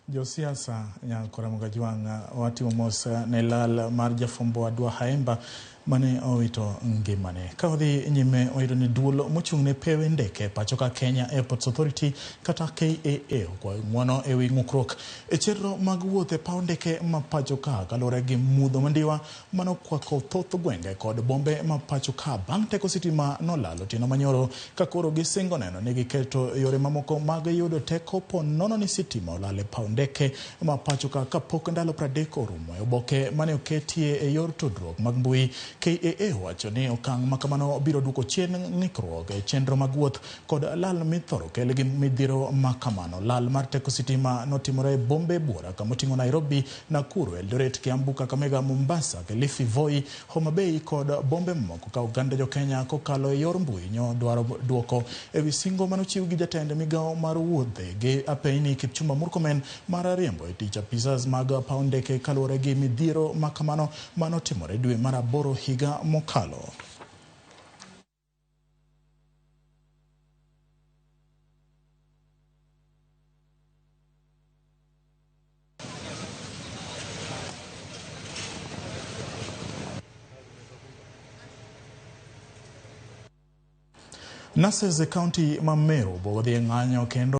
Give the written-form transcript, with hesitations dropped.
Josiasa Nyankora Jwanga watimo mos ne lal mar jafombo Adwa Haemba mane owito ngimane. Ka odhi nyime oyudo ni duol mochung' ne pewe ndeke pachoka Kenya Airports Authority kata KAA kwa ng'wono ewi ng'ukruok e chenro mag wuoth e paw ndeke ma pachoka kalore gi mudho mandiwa mano kwako thoth gwenge kod bombe ma pachoka bang' teko sitima nolalo otieno manyoro ka koro gisingo neno ni giketo yore mamoko mag yudo teko po nono ni sitima olal e paw ndeke ma pachoka kapok ndalo 30 orumo e oboke mane oketie e yor tudruok mag mbui. KAA wacho ni okang' makamano biro duoko chien ng'ikruok e chenro mag wuoth kod lal mithoro kel gi midhiro makamano. Lal mar teko sitima notimore e bombe buora kamoting'o Nairobi, Nakuru, Eldoret, Kiambu, Kakamega, Mombasa, Kilifi, Voi, Homa Bay kod bombe mamoko ka oganda jo Kenya kokalo e yor mbui dwaro duoko ewi singo manochiw gi jatend migawo mar wuodhe gi apeyni Kipchumba Murkomen mar riembo e tich apisas mag paw ndeke kaluwore gi midhiro makamano manotimore dwe mar aboro higa mokalo. Nurses County ma Meru bodhi ng'anyo kendo